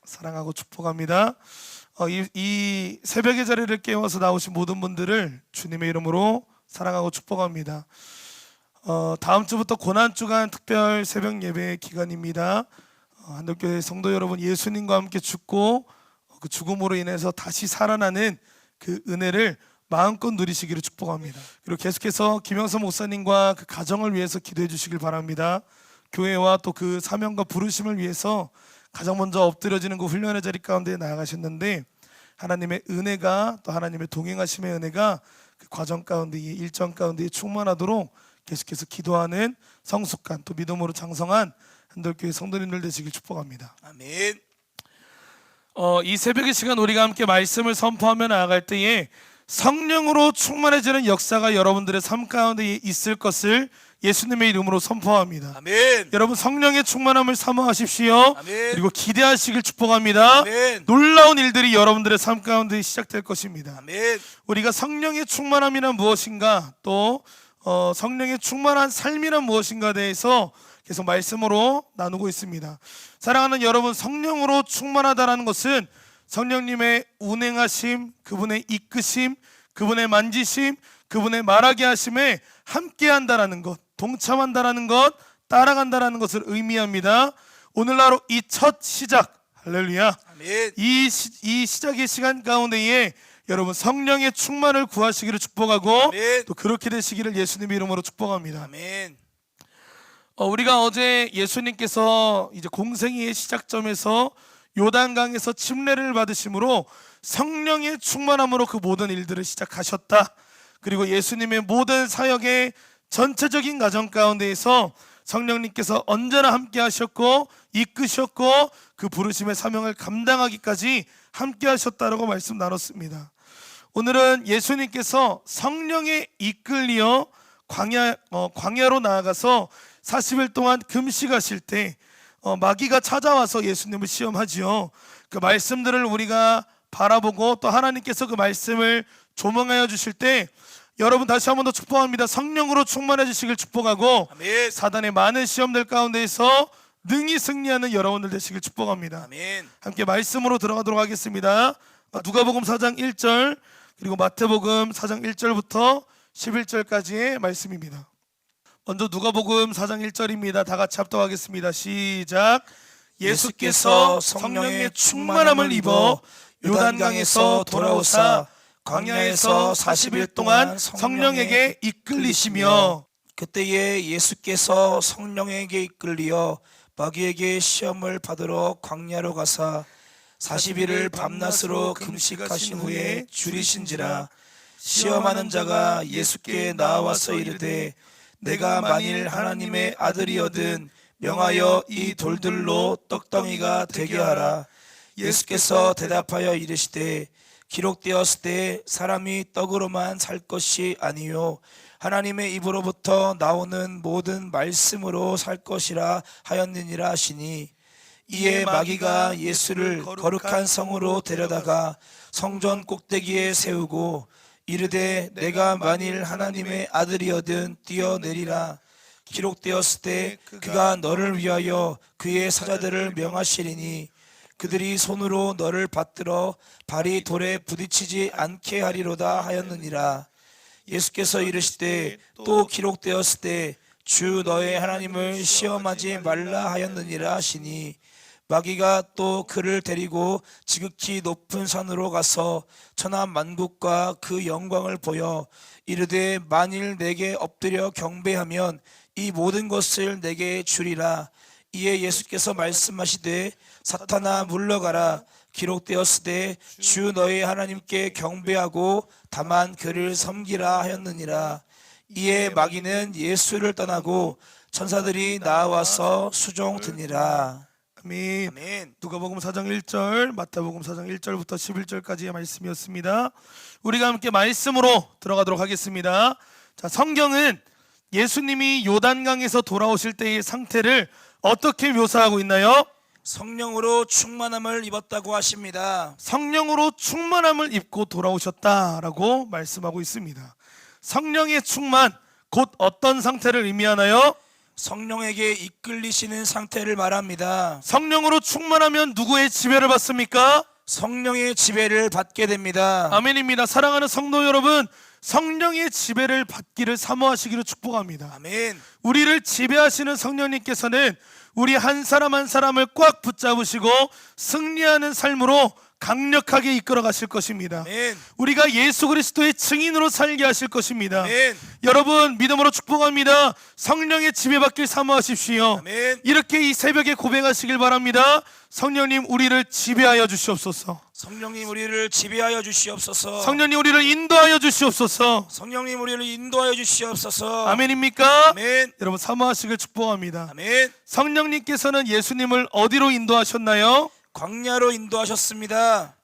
사랑하고 축복합니다. 이 새벽의 자리를 깨워서 나오신 모든 분들을 주님의 이름으로 사랑하고 축복합니다. 다음 주부터 고난주간 특별 새벽 예배 기간입니다. 한독교회 성도 여러분, 예수님과 함께 죽고 그 죽음으로 인해서 다시 살아나는 그 은혜를 마음껏 누리시기를 축복합니다. 그리고 계속해서 김영선 목사님과 그 가정을 위해서 기도해 주시길 바랍니다. 교회와 또 그 사명과 부르심을 위해서 가장 먼저 엎드려지는 그 훈련의 자리 가운데 나아가셨는데, 하나님의 은혜가, 또 하나님의 동행하심의 은혜가 그 과정 가운데, 이 일정 가운데 충만하도록 계속해서 기도하는 성숙한, 또 믿음으로 장성한 한독교회 성도님들 되시길 축복합니다. 아멘. 이 새벽의 시간 우리가 함께 말씀을 선포하며 나아갈 때에 성령으로 충만해지는 역사가 여러분들의 삶 가운데 있을 것을 예수님의 이름으로 선포합니다. 아멘. 여러분, 성령의 충만함을 사모하십시오. 아멘. 그리고 기대하시길 축복합니다. 아멘. 놀라운 일들이 여러분들의 삶 가운데 시작될 것입니다. 아멘. 우리가 성령의 충만함이란 무엇인가, 또 성령의 충만한 삶이란 무엇인가에 대해서 계속 말씀으로 나누고 있습니다. 사랑하는 여러분, 성령으로 충만하다라는 것은 성령님의 운행하심, 그분의 이끄심, 그분의 만지심, 그분의 말하게 하심에 함께한다라는 것, 동참한다라는 것, 따라간다라는 것을 의미합니다. 오늘날 이 첫 시작, 할렐루야. 아멘. 이 시작의 시간 가운데에 여러분 성령의 충만을 구하시기를 축복하고, 아멘. 또 그렇게 되시기를 예수님의 이름으로 축복합니다. 아멘. 우리가 어제 예수님께서 이제 공생애의 시작점에서 요단강에서 침례를 받으심으로 성령의 충만함으로 그 모든 일들을 시작하셨다. 그리고 예수님의 모든 사역의 전체적인 과정 가운데에서 성령님께서 언제나 함께 하셨고 이끄셨고 그 부르심의 사명을 감당하기까지 함께 하셨다라고 말씀 나눴습니다. 오늘은 예수님께서 성령에 이끌리어 광야로 나아가서 40일 동안 금식하실 때 마귀가 찾아와서 예수님을 시험하지요. 그 말씀들을 우리가 바라보고 또 하나님께서 그 말씀을 조명하여 주실 때 여러분 다시 한 번 더 축복합니다. 성령으로 충만해 주시길 축복하고, 아멘. 사단의 많은 시험들 가운데에서 능히 승리하는 여러분들 되시길 축복합니다. 아멘. 함께 말씀으로 들어가도록 하겠습니다. 누가복음 4장 1절 그리고 마태복음 4장 1절부터 11절까지의 말씀입니다. 먼저 누가복음 4장 1절입니다. 다 같이 합독하겠습니다. 시작. 예수께서 성령의 충만함을 입어 요단강에서 돌아오사 광야에서 40일 동안 성령에게 이끌리시며, 그때에 예수께서 성령에게 이끌리어 마귀에게 시험을 받으러 광야로 가사 40일을 밤낮으로 금식하신 후에 줄이신지라. 시험하는 자가 예수께 나와서 이르되 내가 만일 하나님의 아들이거든 명하여 이 돌들로 떡덩이가 되게 하라. 예수께서 대답하여 이르시되 기록되었을 때 사람이 떡으로만 살 것이 아니요 하나님의 입으로부터 나오는 모든 말씀으로 살 것이라 하였느니라 하시니, 이에 마귀가 예수를 거룩한 성으로 데려다가 성전 꼭대기에 세우고 이르되 내가 만일 하나님의 아들이거든 뛰어내리라. 기록되었을 때 그가 너를 위하여 그의 사자들을 명하시리니 그들이 손으로 너를 받들어 발이 돌에 부딪히지 않게 하리로다 하였느니라. 예수께서 이르시되 또 기록되었을 때 주 너의 하나님을 시험하지 말라 하였느니라 하시니, 마귀가 또 그를 데리고 지극히 높은 산으로 가서 천하 만국과 그 영광을 보여 이르되 만일 내게 엎드려 경배하면 이 모든 것을 내게 주리라. 이에 예수께서 말씀하시되 사탄아 물러가라. 기록되었으되 주 너의 하나님께 경배하고 다만 그를 섬기라 하였느니라. 이에 마귀는 예수를 떠나고 천사들이 나와서 수종드니라. 아멘. 아멘. 누가복음 4장 1절, 마태복음 4장 1절부터 11절까지의 말씀이었습니다. 우리가 함께 말씀으로 들어가도록 하겠습니다. 자, 성경은 예수님이 요단강에서 돌아오실 때의 상태를 어떻게 묘사하고 있나요? 성령으로 충만함을 입었다고 하십니다. 성령으로 충만함을 입고 돌아오셨다라고 말씀하고 있습니다. 성령의 충만, 곧 어떤 상태를 의미하나요? 성령에게 이끌리시는 상태를 말합니다. 성령으로 충만하면 누구의 지배를 받습니까? 성령의 지배를 받게 됩니다. 아멘입니다. 사랑하는 성도 여러분, 성령의 지배를 받기를 사모하시기를 축복합니다. 아멘. 우리를 지배하시는 성령님께서는 우리 한 사람 한 사람을 꽉 붙잡으시고 승리하는 삶으로 강력하게 이끌어 가실 것입니다. 아멘. 우리가 예수 그리스도의 증인으로 살게 하실 것입니다. 아멘. 여러분 믿음으로 축복합니다. 성령의 지배받길 사모하십시오. 아멘. 이렇게 이 새벽에 고백하시길 바랍니다. 성령님 우리를 지배하여 주시옵소서. 성령님 우리를 지배하여 주시옵소서. 성령님 우리를 인도하여 주시옵소서. 성령님 우리를 인도하여 주시옵소서. 아멘입니까? 아멘. 여러분 사모하시길 축복합니다. 아멘. 성령님께서는 예수님을 어디로 인도하셨나요? 광야로 인도하셨습니다.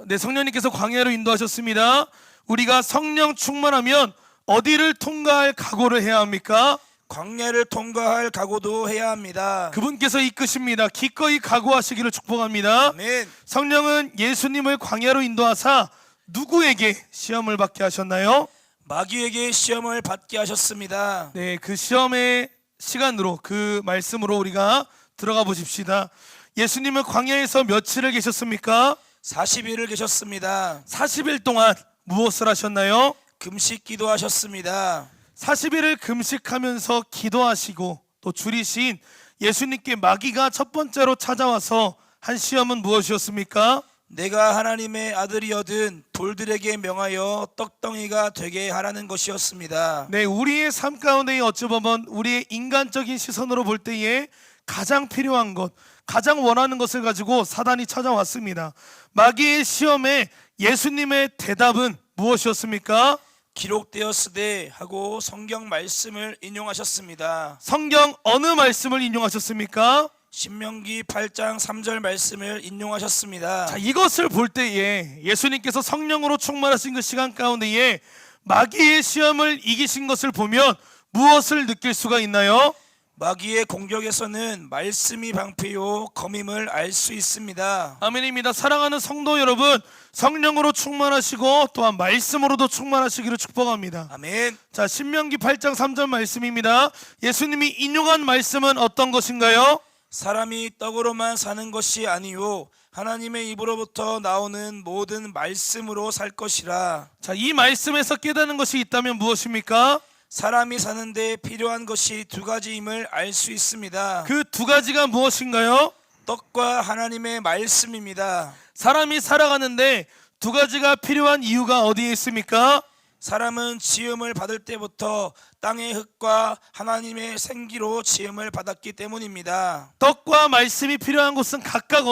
네, 성령님께서 광야로 인도하셨습니다. 우리가 성령 충만하면 어디를 통과할 각오를 해야 합니까? 광야를 통과할 각오도 해야 합니다. 그분께서 이끄십니다. 기꺼이 각오하시기를 축복합니다. 아멘. 성령은 예수님을 광야로 인도하사 누구에게 시험을 받게 하셨나요? 마귀에게 시험을 받게 하셨습니다. 네, 그 시험의 시간으로 그 말씀으로 우리가 들어가 보십시다. 예수님은 광야에서 며칠을 계셨습니까? 40일을 계셨습니다. 40일 동안 무엇을 하셨나요? 금식 기도하셨습니다. 40일을 금식하면서 기도하시고 또 줄이신 예수님께 마귀가 첫 번째로 찾아와서 한 시험은 무엇이었습니까? 내가 하나님의 아들이어든 돌들에게 명하여 떡덩이가 되게 하라는 것이었습니다. 네, 우리의 삶 가운데 어찌 보면 우리의 인간적인 시선으로 볼 때에 가장 필요한 것, 가장 원하는 것을 가지고 사단이 찾아왔습니다. 마귀의 시험에 예수님의 대답은 무엇이었습니까? 기록되었으되 하고 성경 말씀을 인용하셨습니다. 성경 어느 말씀을 인용하셨습니까? 신명기 8장 3절 말씀을 인용하셨습니다. 자, 이것을 볼 때에 예수님께서 성령으로 충만하신 그 시간 가운데에 마귀의 시험을 이기신 것을 보면 무엇을 느낄 수가 있나요? 마귀의 공격에서는 말씀이 방패요 검임을 알 수 있습니다. 아멘입니다. 사랑하는 성도 여러분, 성령으로 충만하시고 또한 말씀으로도 충만하시기를 축복합니다. 아멘. 자, 신명기 8장 3절 말씀입니다. 예수님이 인용한 말씀은 어떤 것인가요? 사람이 떡으로만 사는 것이 아니요 하나님의 입으로부터 나오는 모든 말씀으로 살 것이라. 자, 이 말씀에서 깨닫는 것이 있다면 무엇입니까? 사람이 사는데 필요한 것이 두 가지임을 알 수 있습니다. 그 두 가지가 무엇인가요? 떡과 하나님의 말씀입니다. 사람이 살아가는데 두 가지가 필요한 이유가 어디에 있습니까? 사람은 지음을 받을 때부터 땅의 흙과 하나님의 생기로 지음을 받았기 때문입니다. 떡과 말씀이 필요한 곳은 각각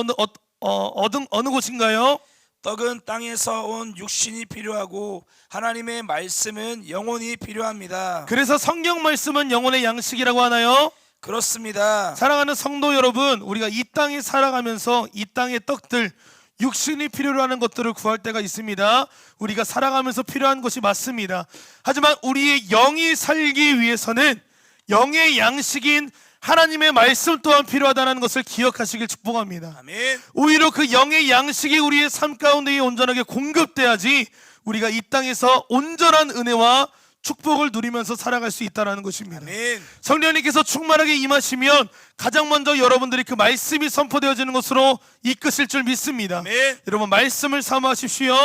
어느 곳인가요? 떡은 땅에서 온 육신이 필요하고 하나님의 말씀은 영혼이 필요합니다. 그래서 성경 말씀은 영혼의 양식이라고 하나요? 그렇습니다. 사랑하는 성도 여러분, 우리가 이 땅에 살아가면서 이 땅의 떡들, 육신이 필요로 하는 것들을 구할 때가 있습니다. 우리가 살아가면서 필요한 것이 맞습니다. 하지만 우리의 영이 살기 위해서는 영의 양식인 하나님의 말씀 또한 필요하다는 것을 기억하시길 축복합니다. 아멘. 오히려 그 영의 양식이 우리의 삶 가운데에 온전하게 공급돼야지 우리가 이 땅에서 온전한 은혜와 축복을 누리면서 살아갈 수 있다는 것입니다. 아멘. 성령님께서 충만하게 임하시면 가장 먼저 여러분들이 그 말씀이 선포되어지는 것으로 이끄실 줄 믿습니다. 아멘. 여러분 말씀을 사모하십시오.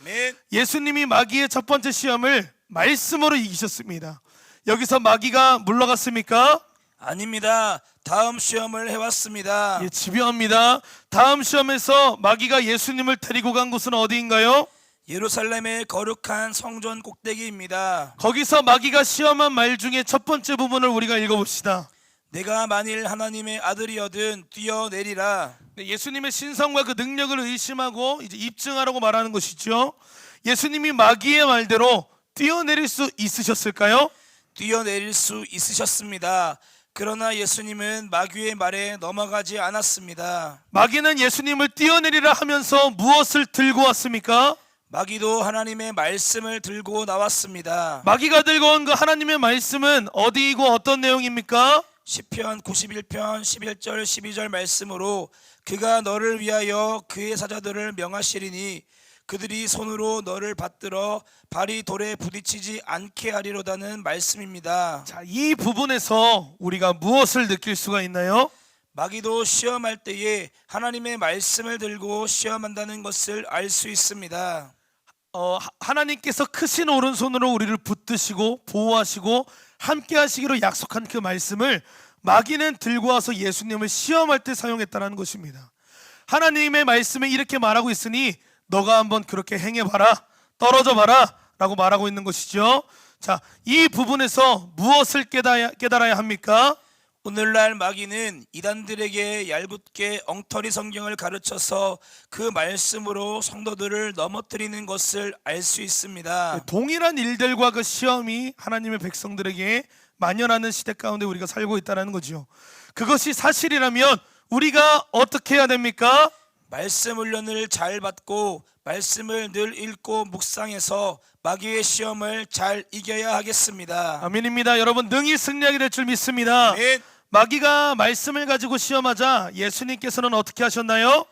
아멘. 예수님이 마귀의 첫 번째 시험을 말씀으로 이기셨습니다. 여기서 마귀가 물러갔습니까? 아닙니다. 다음 시험을 해왔습니다. 예, 집요합니다. 다음 시험에서 마귀가 예수님을 데리고 간 곳은 어디인가요? 예루살렘의 거룩한 성전 꼭대기입니다. 거기서 마귀가 시험한 말 중에 첫 번째 부분을 우리가 읽어봅시다. 내가 만일 하나님의 아들이어든 뛰어내리라. 네, 예수님의 신성과 그 능력을 의심하고 이제 입증하라고 말하는 것이죠. 예수님이 마귀의 말대로 뛰어내릴 수 있으셨을까요? 뛰어내릴 수 있으셨습니다. 그러나 예수님은 마귀의 말에 넘어가지 않았습니다. 마귀는 예수님을 뛰어내리라 하면서 무엇을 들고 왔습니까? 마귀도 하나님의 말씀을 들고 나왔습니다. 마귀가 들고 온 그 하나님의 말씀은 어디이고 어떤 내용입니까? 시편 91편 11절 12절 말씀으로 그가 너를 위하여 그의 사자들을 명하시리니 그들이 손으로 너를 받들어 발이 돌에 부딪히지 않게 하리로다는 말씀입니다. 자, 이 부분에서 우리가 무엇을 느낄 수가 있나요? 마귀도 시험할 때에 하나님의 말씀을 들고 시험한다는 것을 알 수 있습니다. 하나님께서 크신 오른손으로 우리를 붙드시고 보호하시고 함께 하시기로 약속한 그 말씀을 마귀는 들고 와서 예수님을 시험할 때 사용했다는 것입니다. 하나님의 말씀에 이렇게 말하고 있으니 너가 한번 그렇게 행해봐라, 떨어져 봐라 라고 말하고 있는 것이죠. 자, 이 부분에서 무엇을 깨달아야 합니까? 오늘날 마귀는 이단들에게 얄궂게 엉터리 성경을 가르쳐서 그 말씀으로 성도들을 넘어뜨리는 것을 알 수 있습니다. 동일한 일들과 그 시험이 하나님의 백성들에게 만연하는 시대 가운데 우리가 살고 있다는 거죠. 그것이 사실이라면 우리가 어떻게 해야 됩니까? 말씀 훈련을 잘 받고 말씀을 늘 읽고 묵상해서 마귀의 시험을 잘 이겨야 하겠습니다. 아멘입니다. 여러분 능히 승리하게 될 줄 믿습니다. 아멘. 마귀가 말씀을 가지고 시험하자 예수님께서는 어떻게 하셨나요?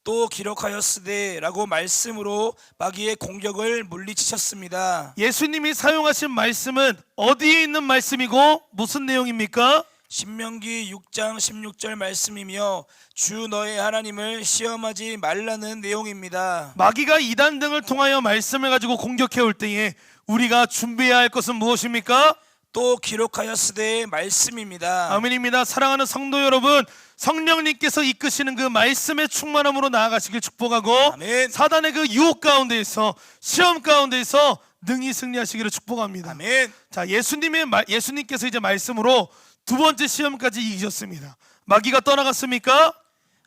또 기록하였으되라고 말씀으로 마귀의 공격을 물리치셨습니다. 예수님이 사용하신 말씀은 어디에 있는 말씀이고 무슨 내용입니까? 신명기 6장 16절 말씀이며 주 너의 하나님을 시험하지 말라는 내용입니다. 마귀가 이단 등을 통하여 말씀을 가지고 공격해 올 때에 우리가 준비해야 할 것은 무엇입니까? 또 기록하였으되의 말씀입니다. 아멘입니다. 사랑하는 성도 여러분, 성령님께서 이끄시는 그 말씀의 충만함으로 나아가시길 축복하고 아멘. 사단의 그 유혹 가운데에서 시험 가운데에서 능히 승리하시기를 축복합니다. 아멘. 자, 예수님께서 이제 말씀으로 두 번째 시험까지 이기셨습니다. 마귀가 떠나갔습니까?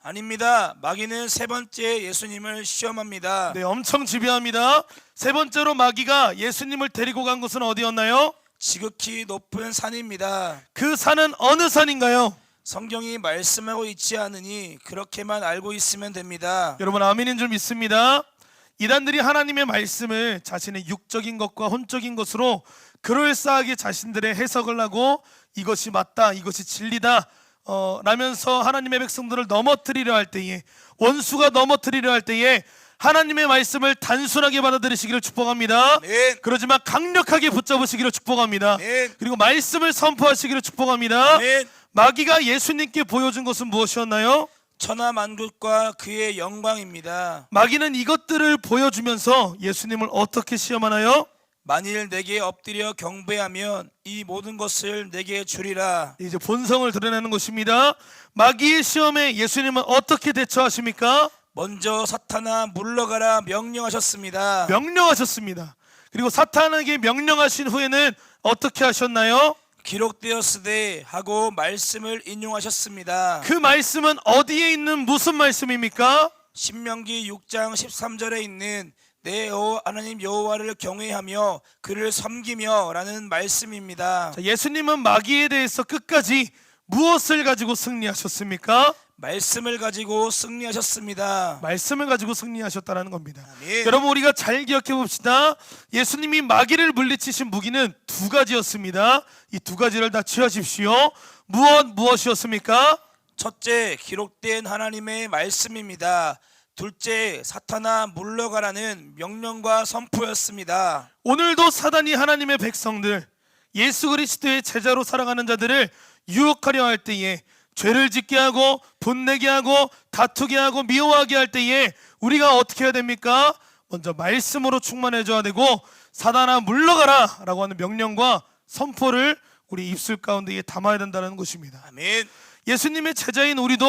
아닙니다. 마귀는 세 번째 예수님을 시험합니다. 네, 엄청 지배합니다. 세 번째로 마귀가 예수님을 데리고 간 곳은 어디였나요? 지극히 높은 산입니다. 그 산은 어느 산인가요? 성경이 말씀하고 있지 않으니 그렇게만 알고 있으면 됩니다. 여러분 아멘인 줄 믿습니다. 이단들이 하나님의 말씀을 자신의 육적인 것과 혼적인 것으로 그럴싸하게 자신들의 해석을 하고 이것이 맞다, 이것이 진리다 라면서 하나님의 백성들을 넘어뜨리려 할 때에, 원수가 넘어뜨리려 할 때에 하나님의 말씀을 단순하게 받아들이시기를 축복합니다. 아멘. 그러지만 강력하게 붙잡으시기를 축복합니다. 아멘. 그리고 말씀을 선포하시기를 축복합니다. 아멘. 마귀가 예수님께 보여준 것은 무엇이었나요? 천하만국과 그의 영광입니다. 마귀는 이것들을 보여주면서 예수님을 어떻게 시험하나요? 만일 내게 엎드려 경배하면 이 모든 것을 내게 주리라. 이제 본성을 드러내는 것입니다. 마귀의 시험에 예수님은 어떻게 대처하십니까? 먼저 사탄아 물러가라 명령하셨습니다. 명령하셨습니다. 그리고 사탄에게 명령하신 후에는 어떻게 하셨나요? 기록되었으되 하고 말씀을 인용하셨습니다. 그 말씀은 어디에 있는 무슨 말씀입니까? 신명기 6장 13절에 있는 내 하나님 여호와를 경외하며 그를 섬기며 라는 말씀입니다. 자, 예수님은 마귀에 대해서 끝까지 무엇을 가지고 승리하셨습니까? 말씀을 가지고 승리하셨습니다. 말씀을 가지고 승리하셨다는 겁니다. 아멘. 여러분 우리가 잘 기억해 봅시다. 예수님이 마귀를 물리치신 무기는 두 가지였습니다. 이 두 가지를 다 취하십시오. 무엇이었습니까? 첫째, 기록된 하나님의 말씀입니다. 둘째, 사탄아 물러가라는 명령과 선포였습니다. 오늘도 사단이 하나님의 백성들, 예수 그리스도의 제자로 살아가는 자들을 유혹하려 할 때에, 죄를 짓게 하고 분내게 하고 다투게 하고 미워하게 할 때에 우리가 어떻게 해야 됩니까? 먼저 말씀으로 충만해져야 되고 사단아 물러가라 라고 하는 명령과 선포를 우리 입술 가운데에 담아야 된다는 것입니다. 아멘. 예수님의 제자인 우리도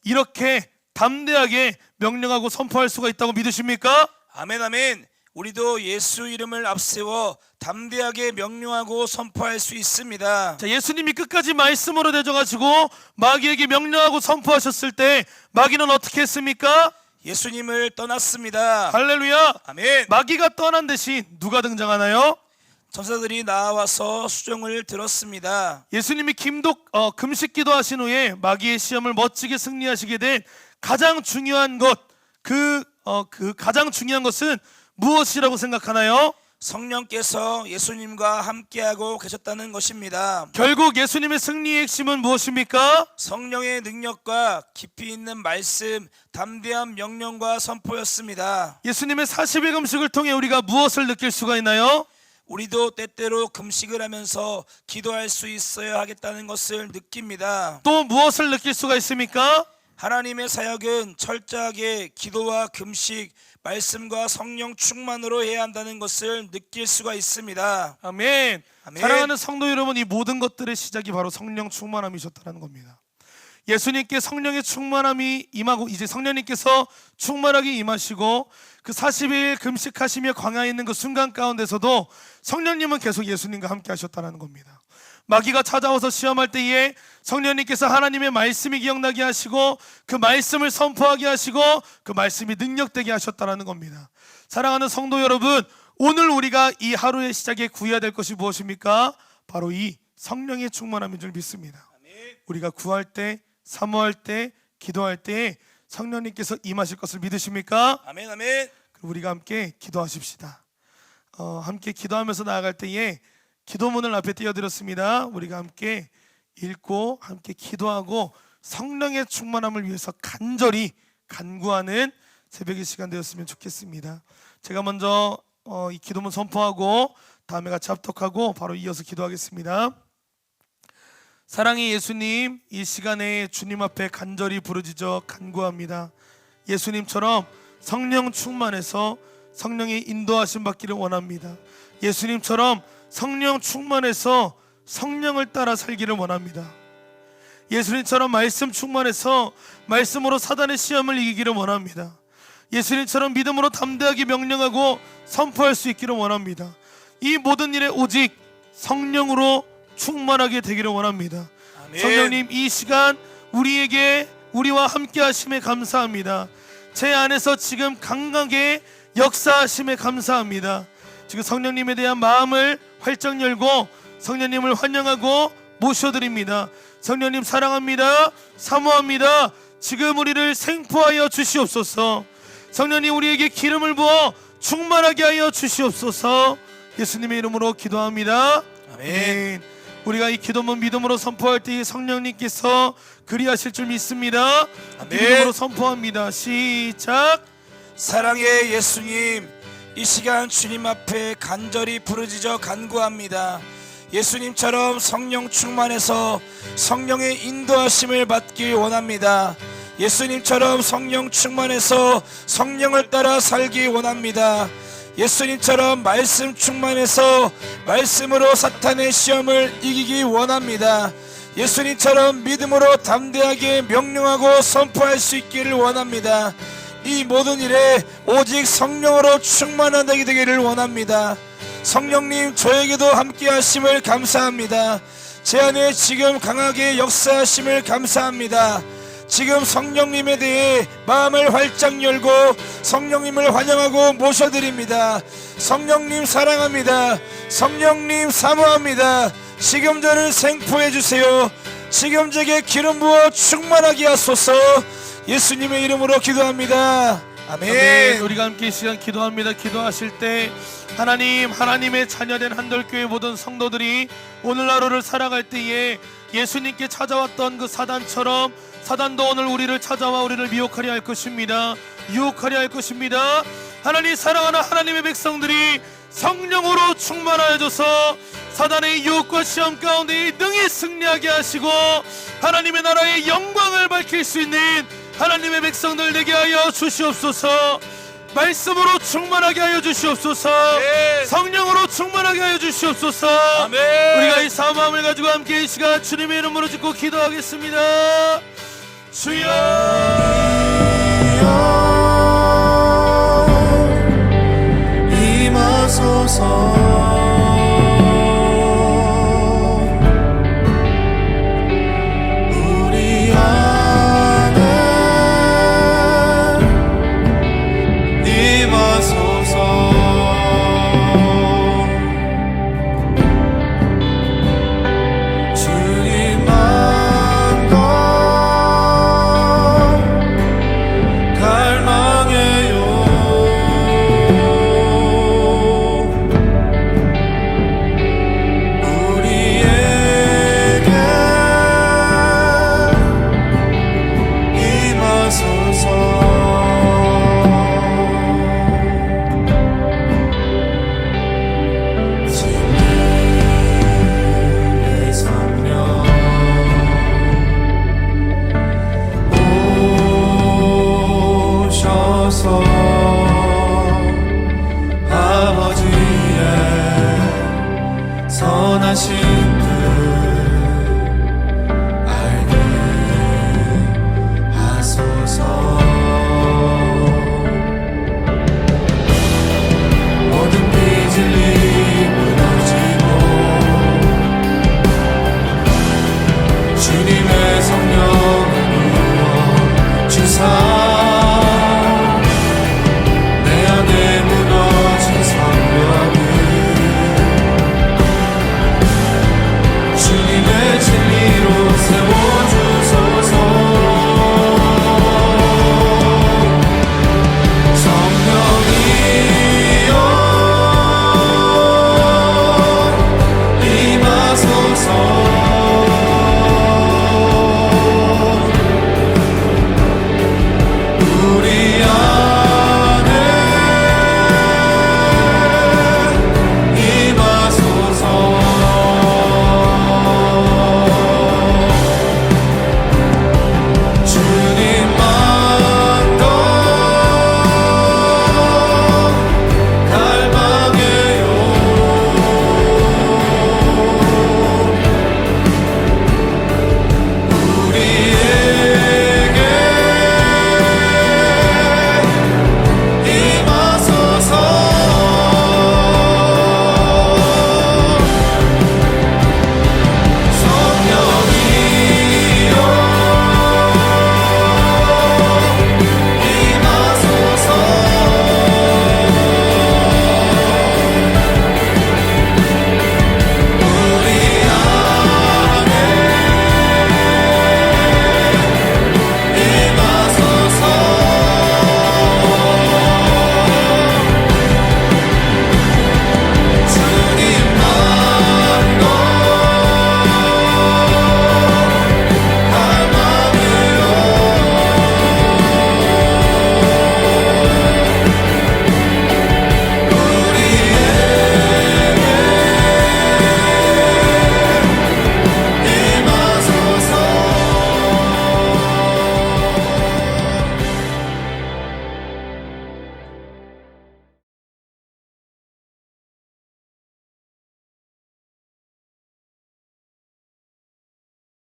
이렇게 담대하게 명령하고 선포할 수가 있다고 믿으십니까? 아멘. 아멘. 우리도 예수 이름을 앞세워 담대하게 명령하고 선포할 수 있습니다. 자, 예수님이 끝까지 말씀으로 되져가지고 마귀에게 명령하고 선포하셨을 때 마귀는 어떻게 했습니까? 예수님을 떠났습니다. 할렐루야. 아멘. 마귀가 떠난 대신 누가 등장하나요? 천사들이 나와서 수종을 들었습니다. 예수님이 금식기도 하신 후에 마귀의 시험을 멋지게 승리하시게 된 가장 중요한 것, 그 가장 중요한 것은 무엇이라고 생각하나요? 성령께서 예수님과 함께하고 계셨다는 것입니다. 결국 예수님의 승리의 핵심은 무엇입니까? 성령의 능력과 깊이 있는 말씀, 담대한 명령과 선포였습니다. 예수님의 40일 금식을 통해 우리가 무엇을 느낄 수가 있나요? 우리도 때때로 금식을 하면서 기도할 수 있어야 하겠다는 것을 느낍니다. 또 무엇을 느낄 수가 있습니까? 하나님의 사역은 철저하게 기도와 금식, 말씀과 성령 충만으로 해야 한다는 것을 느낄 수가 있습니다. 아멘. 아멘. 사랑하는 성도 여러분, 이 모든 것들의 시작이 바로 성령 충만함이셨다는 겁니다. 예수님께 성령의 충만함이 임하고 이제 성령님께서 충만하게 임하시고 그 40일 금식하시며 광야에 있는 그 순간 가운데서도 성령님은 계속 예수님과 함께 하셨다는 겁니다. 마귀가 찾아와서 시험할 때에 성령님께서 하나님의 말씀이 기억나게 하시고 그 말씀을 선포하게 하시고 그 말씀이 능력되게 하셨다는 겁니다. 사랑하는 성도 여러분, 오늘 우리가 이 하루의 시작에 구해야 될 것이 무엇입니까? 바로 이 성령의 충만함인 줄 믿습니다. 우리가 구할 때, 사모할 때, 기도할 때 성령님께서 임하실 것을 믿으십니까? 아멘, 아멘. 그럼 우리가 함께 기도하십시다. 함께 기도하면서 나아갈 때에 기도문을 앞에 띄워드렸습니다. 우리가 함께 읽고 함께 기도하고 성령의 충만함을 위해서 간절히 간구하는 새벽의 시간 되었으면 좋겠습니다. 제가 먼저 이 기도문 선포하고 다음에 같이 합독하고 바로 이어서 기도하겠습니다. 사랑의 예수님, 이 시간에 주님 앞에 간절히 부르짖어 간구합니다. 예수님처럼 성령 충만해서 성령의 인도하심 받기를 원합니다. 예수님처럼 성령 충만해서 성령을 따라 살기를 원합니다. 예수님처럼 말씀 충만해서 말씀으로 사단의 시험을 이기기를 원합니다. 예수님처럼 믿음으로 담대하게 명령하고 선포할 수 있기를 원합니다. 이 모든 일에 오직 성령으로 충만하게 되기를 원합니다. 아멘. 성령님, 이 시간 우리와 함께 하심에 감사합니다. 제 안에서 지금 강하게 역사하심에 감사합니다. 지금 성령님에 대한 마음을 활짝 열고 성령님을 환영하고 모셔드립니다. 성령님 사랑합니다. 사모합니다. 지금 우리를 생포하여 주시옵소서. 성령님, 우리에게 기름을 부어 충만하게 하여 주시옵소서. 예수님의 이름으로 기도합니다. 아멘. 우리가 이 기도문 믿음으로 선포할 때 성령님께서 그리하실 줄 믿습니다. 아멘. 믿음으로 선포합니다. 시작. 사랑의 예수님, 이 시간 주님 앞에 간절히 부르짖어 간구합니다. 예수님처럼 성령 충만해서 성령의 인도하심을 받길 원합니다. 예수님처럼 성령 충만해서 성령을 따라 살기 원합니다. 예수님처럼 말씀 충만해서 말씀으로 사탄의 시험을 이기기 원합니다. 예수님처럼 믿음으로 담대하게 명령하고 선포할 수 있기를 원합니다. 이 모든 일에 오직 성령으로 충만하게 되기를 원합니다. 성령님, 저에게도 함께 하심을 감사합니다. 제 안에 지금 강하게 역사하심을 감사합니다. 지금 성령님에 대해 마음을 활짝 열고 성령님을 환영하고 모셔드립니다. 성령님 사랑합니다. 성령님 사모합니다. 지금 저를 생포해 주세요. 지금 제게 기름 부어 충만하게 하소서. 예수님의 이름으로 기도합니다. 아멘. 아멘. 우리가 함께 이 시간 기도합니다. 기도하실 때 하나님의 자녀된 한돌교회 모든 성도들이 오늘 하루를 살아갈 때에 예수님께 찾아왔던 그 사단처럼 사단도 오늘 우리를 찾아와 우리를 미혹하려 할 것입니다. 유혹하려 할 것입니다. 하나님, 사랑하는 하나님의 백성들이 성령으로 충만하여져서 사단의 유혹과 시험 가운데 능히 승리하게 하시고 하나님의 나라의 영광을 밝힐 수 있는 하나님의 백성들 되게 하여 주시옵소서. 말씀으로 충만하게 하여 주시옵소서. 아멘. 성령으로 충만하게 하여 주시옵소서. 아멘. 우리가 이 사모함을 가지고 함께 이 시간 주님의 이름으로 짓고 기도하겠습니다. 주여, 임하소서. 우리 안에 임하소서. 주님만 더 우리